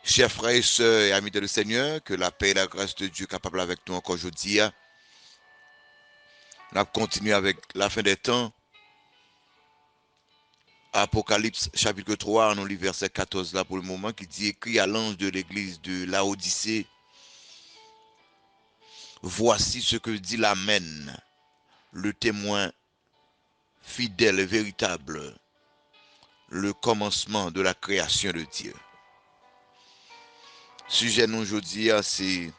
Chers frères et sœurs et amis de le Seigneur, que la paix et la grâce de Dieu capable avec nous encore aujourd'hui. On continue avec la fin des temps. Apocalypse chapitre 3, on lit verset 14 là pour le moment, qui dit: écrit à l'ange de l'église de Laodicée, voici ce que dit l'Amen, le témoin fidèle et véritable, le commencement de la création de Dieu. Sujet nous aujourd'hui, c'est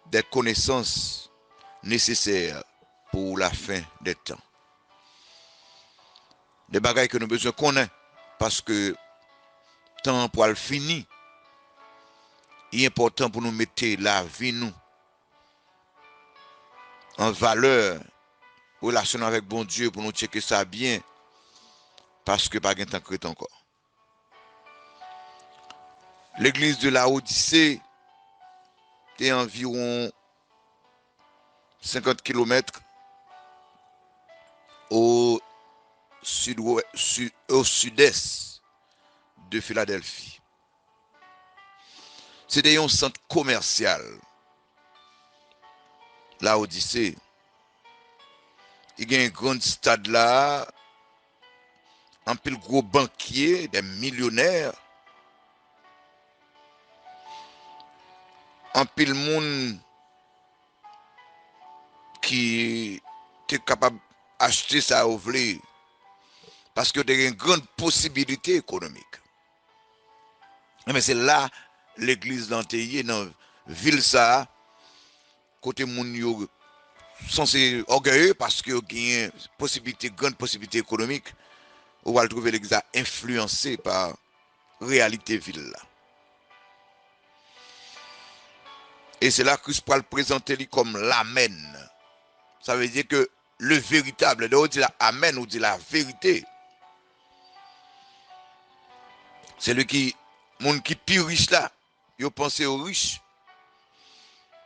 des connaissances nécessaires pour la fin des temps. Des bagailles que nous besoin connaître parce que temps pour le fini, il est important pour nous mettre la vie nous en valeur, relation avec bon Dieu pour nous checker ça bien parce que pas de temps crête encore. L'église de la Odyssée est environ 50 km au sud-est de Philadelphie. C'était un centre commercial. La Odyssée. Il y a un grand stade là, un pile gros banquier, des millionnaires, un pile monde qui est capable d'acheter ça au voulez parce que y a une grande possibilité économique. Mais c'est là l'église d'Anteye dans ville ça, côté moun yo censé orgueilleux parce que y a une possibilité, grande possibilité économique, on va trouver l'église influencée par réalité ville là. Et c'est là que Christ pourra le présenter comme l'Amen. Ça veut dire que le véritable, on dit l'Amen, on dit la vérité. C'est lui qui, monde qui plus riche là, il pense aux riches.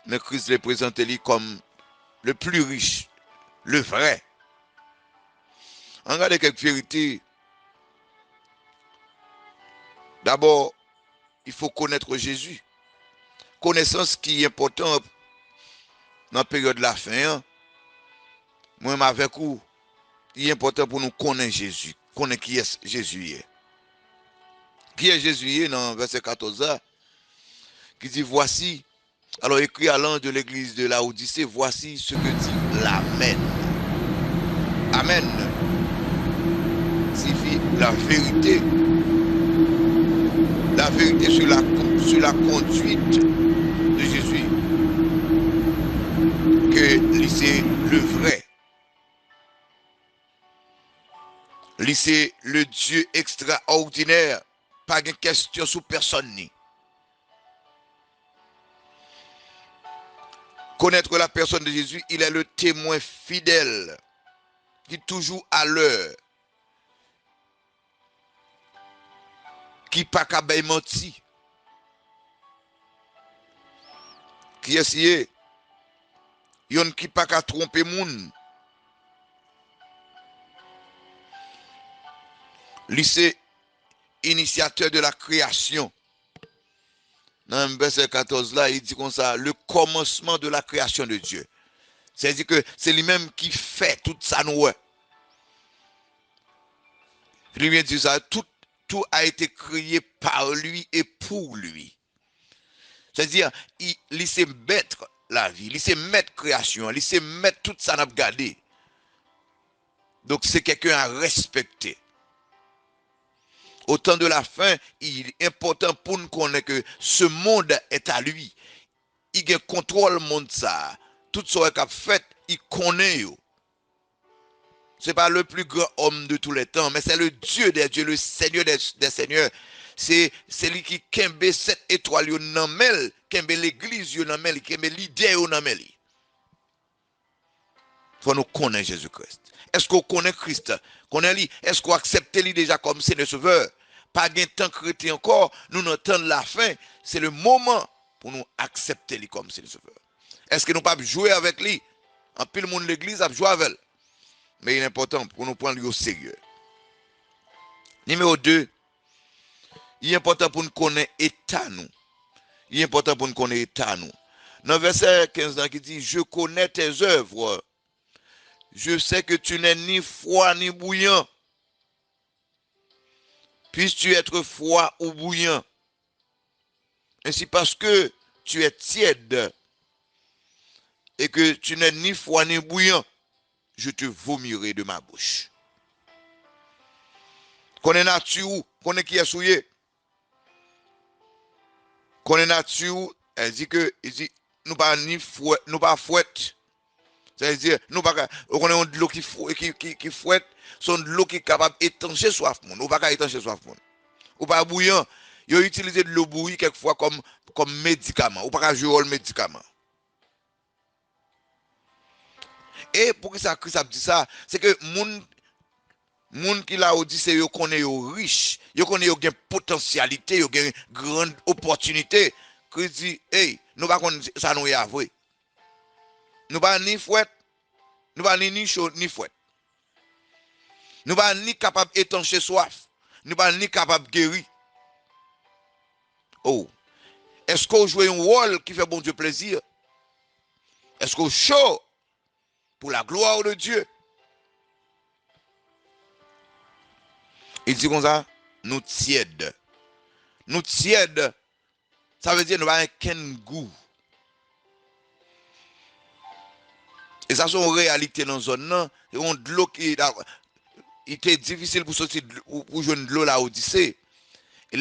Mais Christ le présente comme le plus riche, le vrai. On regarde quelques vérités. D'abord, il faut connaître Jésus. Connaissance qui est importante dans la période de la fin. Moi, avec vous, il est important pour nous connaître Jésus. Connaître qui est Jésus est. Qui est Jésus dans verset 14 qui dit voici, alors écrit à l'ange de l'église de la Odyssée, voici ce que dit l'Amen. Amen signifie la vérité. La vérité sur la conduite de Jésus. Que c'est le vrai. C'est le Dieu extraordinaire. Pas de question sur personne ni. Connaître la personne de Jésus, il est le témoin fidèle, qui est toujours à l'heure, qui pas qu'à menti, qui essaye, yon qui pas qu'à tromper moun. C'est initiateur de la création. Dans le verset 14 là, il dit comme ça, le commencement de la création de Dieu. C'est-à-dire que c'est lui-même qui fait tout ça nous. Il vient dire ça, tout a été créé par lui et pour lui. C'est-à-dire, il sait mettre la vie, il sait mettre création, il sait mettre tout ça n'a gardé. Donc c'est quelqu'un à respecter. Au temps de la fin, il est important pour nous connaître que ce monde est à lui. Il contrôle le monde ça. Tout ce qu'il a fait, il connaît. Ce n'est pas le plus grand homme de tous les temps, mais c'est le Dieu des dieux, le Seigneur des seigneurs. C'est lui qui kembe 7 étoiles dans mel, kembe l'église dans mel, kembe l'idée dans mel. Il faut nous connaître Jésus-Christ. Est-ce qu'on connaît Christ? Est-ce qu'on accepte lui déjà comme Seigneur Sauveur? Pas de temps chrétien encore, nous entendons la fin. C'est le moment pour nous accepter lui comme Seigneur Sauveur. Est-ce que nous ne pouvons pas jouer avec lui? En plus, le monde de l'église a joué avec lui. Mais il est important pour nous prendre au sérieux. Numéro 2, Il est important pour nous connaître l'état nous. Il est important pour nous connaître l'état nous. Dans le verset 15 qui dit, je connais tes œuvres. Je sais que tu n'es ni froid ni bouillant. Puisses-tu être froid ou bouillant. Ainsi parce que tu es tiède et que tu n'es ni froid ni bouillant, je te vomirai de ma bouche. Connais nature, connais qui est souillé. Connais nature, elle dit que, nous pas ni fouette, nous pas fouette. C'est-à-dire, nous pas, on a de l'eau qui fouette, son de l'eau qui est capable d'étancher soif monde. Ou pas étancher soif monde. Ou pas bouillant. Ils ont utilisé de l'eau bouillie quelquefois comme médicament. Ou pas jouer le médicament. Et pour que ça dit ça, c'est que moun qui l'a dit c'est yo connaît yo riche, yo connaît yo gen potentialité, yo gen grande opportunité, qui dit hey, nous pas connait ça nous y a vrai. Nous pas ni fouette, nous pas ni chaud ni fouette. Nous pas ni capable étancher soif, nous pas ni capable guérir. Oh, est-ce qu'on joue un rôle qui fait bon Dieu plaisir? Est-ce qu'on chaud pour la gloire de Dieu? Il dit comme ça, nous tièdes. Nous tièdes, ça veut dire nous n'avons aucun goût. Et ça, c'est une réalité dans la zone. On de l'eau qui il était difficile pour sortir pour jouer de l'eau là où c'est. Il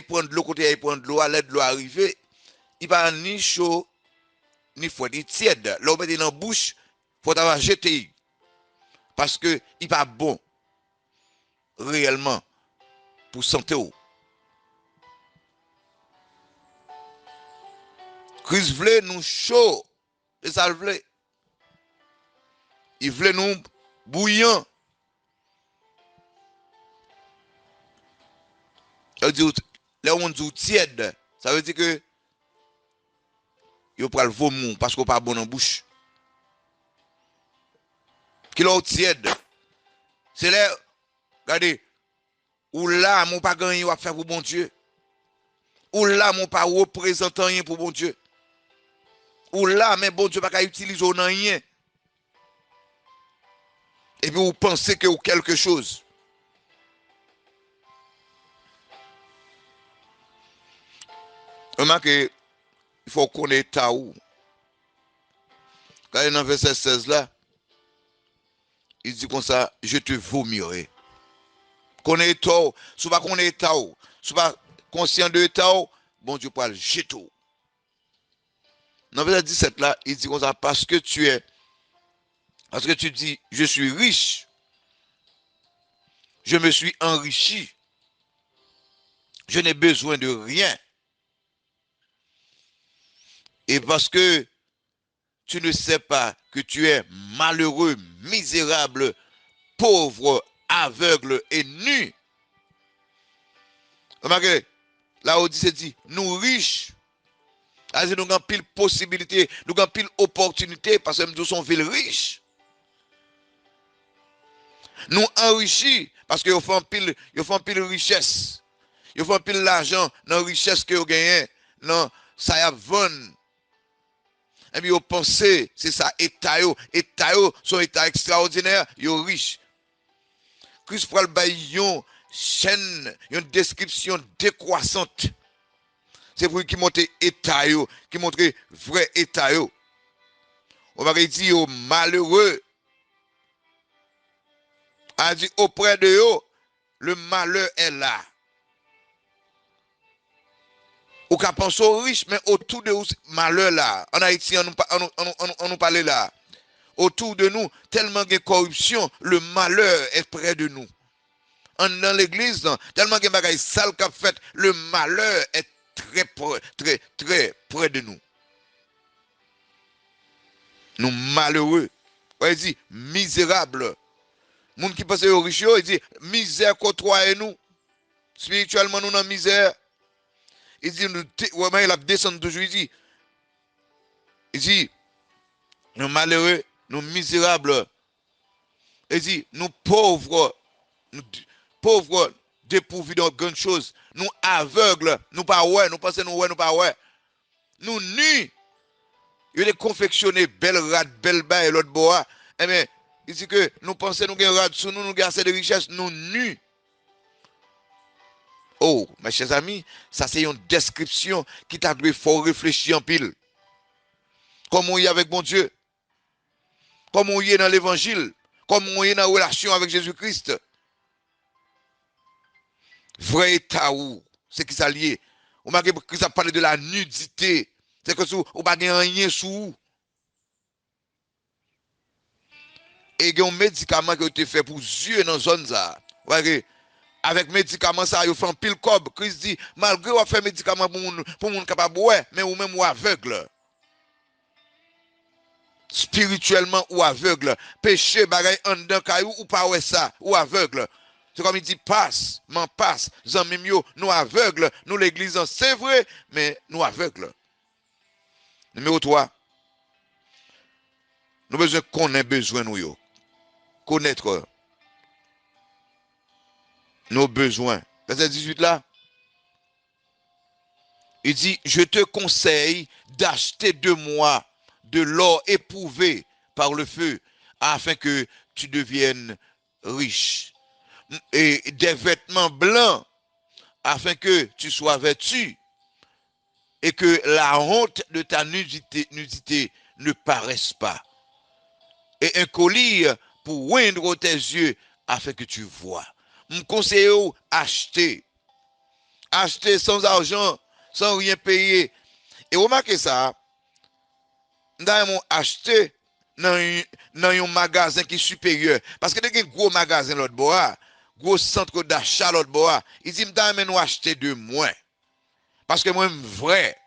prend de l'eau côté, il prend de l'eau, à l'aide de l'eau arriver. Il pas ni chaud, ni froid, il tiède. L'eau met dans la bouche, il faut avoir jeté. Parce que il pas bon, réellement, pour santé. Christ voulait nous chaud, et ça le voulait. Il voulait nous bouillant. Là où on dit tiède, ça veut dire que il va le vomir parce qu'on pas bon en bouche. Qui l'eau tiède, c'est là, regardez, ou là, mon pas gagné à faire pour bon Dieu. Ou là, mon pas représentant rien pour bon Dieu. Ou là, mais bon Dieu pas utiliser rien. Et puis vous pensez que vous quelque chose. Remarquez, il faut connaître Taou. Quand il est dans verset 16 là, il dit comme ça, je te vomirai. Connaître Taou, si vous ne connaissez pas Taou, si vous pas conscient de Taou, bon Dieu peut le jeter. Dans verset 17 là, il dit comme ça, parce que tu dis, je suis riche, je me suis enrichi, je n'ai besoin de rien. Et parce que tu ne sais pas que tu es malheureux, misérable, pauvre, aveugle et nu. Remarquez, là où c'est dit, nous riches, nous avons pile possibilité, nous avons pile opportunité parce que nous sommes ville riches. Nous enrichis parce que nous faisons pile richesse. Nous faisons pile l'argent dans la richesse que vous gagnez, dans ça y a vendu. Et puis, vous pensez, c'est ça, état, son état extraordinaire, vous riche. Christ prend une chaîne, une description décroissante. C'est pour qui montre état, qui montre vrai état. On va dire malheureux. On dit auprès de eux, le malheur est là. Ou qu'à penser aux riches, mais autour de nous, malheur là. En Haïti, on nous parle là. Autour de nous, tellement de corruption, le malheur est près de nous. Dans l'église, tellement de bagaille sale qu'a fait, le malheur est très près de nous. Nous malheureux. Il dit misérable. Moun qui pense aux riches, il dit misère côtoie nous. Spirituellement, nous dans misère. Il dit, il a descendu toujours, il dit, nous malheureux, nous misérables. Il dit, nous pauvres, dépourvus de grandes choses. Nous aveugles, nous pas ouais, nous pensons nous ouais, nous pas ouais. Nous nus. Il est confectionné, belle rade, belle bain et l'autre bois. Eh bien, il dit que nous pensons nous avons rade sous nous, nous avons assez de richesse, nous nus. Oh, mes chers amis, ça c'est une description qui t'a dû faut réfléchir en pile. Comment il est avec mon Dieu, comment il est dans l'évangile, comment il est dans la relation avec Jésus-Christ. Vrai état où, c'est qui s'allie. Ou m'a que ça parle de la nudité. C'est que vous n'avez pas rien sous. Et il y a un médicament qui a été fait pour yeux dans la zone. Avec médicament, ça, il fait un pile cob. Christ dit, malgré qu'on fait médicament pour moun capable ouais, mais ou même ou aveugle. Spirituellement ou aveugle. Péché, bagay en dedans caillou ou pas ouais ça, ou aveugle. C'est comme il dit, passe, m'en passe, zanmim yo, nous aveugles, nous l'église, c'est vrai, mais nous aveugles. Numéro 3, nous besoin qu'on ait besoin nous yo. Connaître nos besoins. Verset 18 là, il dit, je te conseille d'acheter de moi de l'or éprouvé par le feu, afin que tu deviennes riche. Et des vêtements blancs, afin que tu sois vêtu, et que la honte de ta nudité ne paraisse pas. Et un collier pour oindre tes yeux, afin que tu vois. Je conseille acheter. Acheter sans argent, sans rien payer. Et remarquez ça, nous avons acheté dans un magasin qui est supérieur. Parce que il y a un gros magasin l'autre bois, gros centre d'achat l'autre bois. Il dit, nous acheter de moins. Parce que moi, je suis vrai.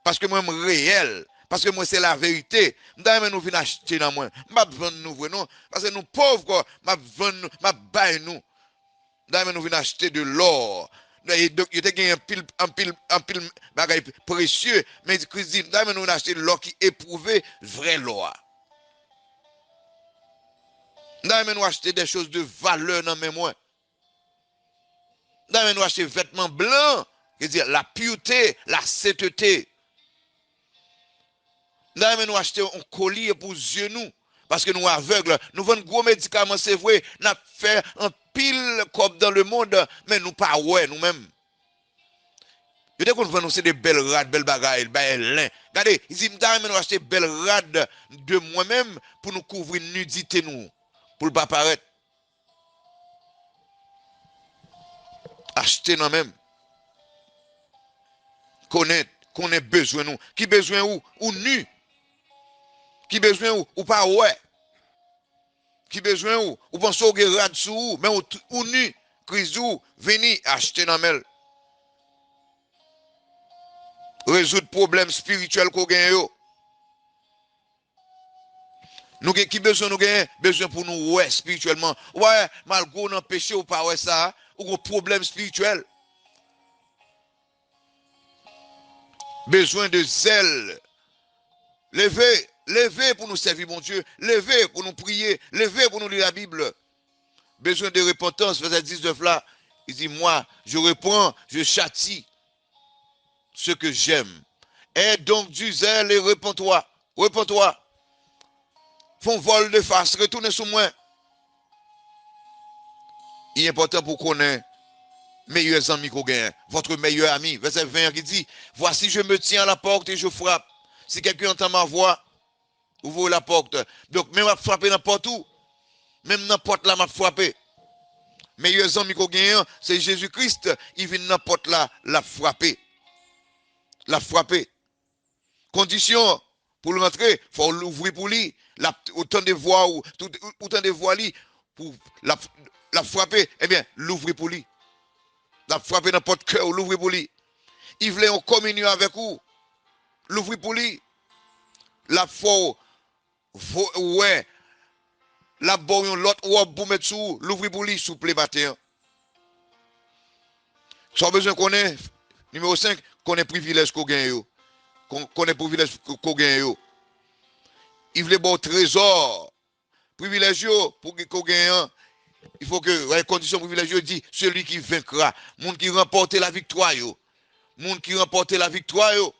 Parce que moi, je suis réel. Parce que moi, c'est la vérité. Nous venons acheter dans moi. Je ne vais pas vendre nous, non. Parce que nous pauvres, je vais vendre nous. Nous venons acheter de l'or. Donc, il y a un pile bagage précieux. Mais Christ dit, nous venons acheter de l'or qui est éprouvé, vrai l'or. Nous venons acheter des choses de valeur dans mes mains. Nous venons acheter des vêtements blancs. C'est-à-dire la pureté, la sainteté. Nous avons acheté un collier pour yeux nous. Parce que nous aveugles. Nous vendons gros médicaments, c'est vrai. Nous avons fait un pile comme dans le monde. Mais nous pas ouais nous-mêmes. Dès qu'on vend nous des belles rades, belles bagailles, belles lin. Regardez, ici, nous avons acheté des belles rades de moi-même pour nous couvrir nudité nous. Pour ne pas paraître. Acheter nous-mêmes. Connaître, qu'on ait besoin nous. Qui besoin ou nu. Qui besoin ou pas ouais. Qui besoin ou pensez au rad sous mais ou nu. Christ veni acheter dans mel. Résoudre problème spirituel qu'on gagne yo. Nous qui besoin nous gagne besoin pour nous ouais spirituellement. Ouais, malgré nous péché ou pas ouais ça ou problème spirituel. Besoin de zèle. Levez pour nous servir, mon Dieu. Levez pour nous prier. Levez pour nous lire la Bible. Besoin de repentance, verset 19 là. Il dit, moi, je reprends, je châtie ce que j'aime. Aie donc du zèle et repens-toi. Repens-toi. Font vol de face, retournez sur moi. Il est important pour qu'on ait meilleurs amis qu'on gagne. Votre meilleur ami. Verset 20 qui dit, voici, je me tiens à la porte et je frappe. Si quelqu'un entend ma voix, ouvre la porte. Donc, même à frapper n'importe où. Même n'importe là, m'a frappé. Meilleurs amis qu'on gagne, c'est Jésus-Christ. Il vient n'importe là, la frapper. La frapper. Condition pour le rentrer, il faut l'ouvrir pour lui. Autant de voix autant de voix lui pour la frapper, eh bien, l'ouvrir pour lui. La frapper dans votre cœur, l'ouvrir pour lui. Il voulait en communion avec vous. L'ouvrir pour lui. La foi, ouais. La bonne l'autre ou pour mettre sous, l'ouvrir pour lui, souple matin. Sans besoin qu'on ait, numéro 5, qu'on ait privilège qu'on gagne. Qu'on ait privilège qu'on gagne. Il voulait bon trésor. Privilège pour qu'on gagne. Il faut que, ouais, condition privilège, je dis, celui qui vaincra, monde qui remporte la victoire, yo. Monde qui remporte la victoire, yo.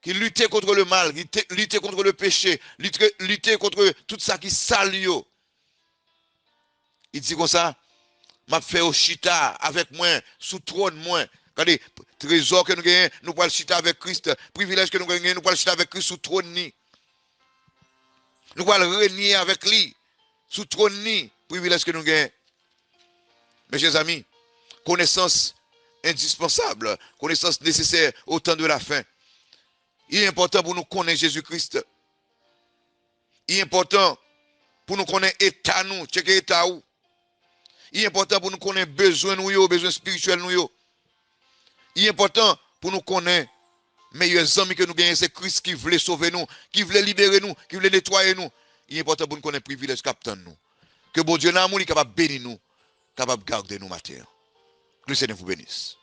Qui lutte contre le mal, qui lutte contre le péché, lutte contre tout ça qui sale, yo. Il dit comme ça, m'a fait au chita avec moi, sous trône moi. Regardez, trésor que nous gagnons, nous pouvons le chita avec Christ. Privilège que nous gagnons, nous pouvons le chita avec Christ sous trône ni. Nous pouvons régner avec lui, sous trône ni. Privilège que nous gagnons. Mes chers amis, connaissance indispensable, connaissance nécessaire au temps de la fin. Il est important pour nous connaître Jésus-Christ. Il est important pour nous connaître l'état nous, checker l'état où. Il est important pour nous connaître besoin nous, besoin spirituel nous. Il est important pour nous connaître meilleurs amis que nous gagnons, c'est Christ qui voulait sauver nous, qui voulait libérer nous, qui voulait nettoyer nous. Il est important pour nous connaître privilège captain nous. Que bon Dieu dans l'amour, il est capable de bénir nous, capable de garder nous matière. Que le Seigneur vous bénisse.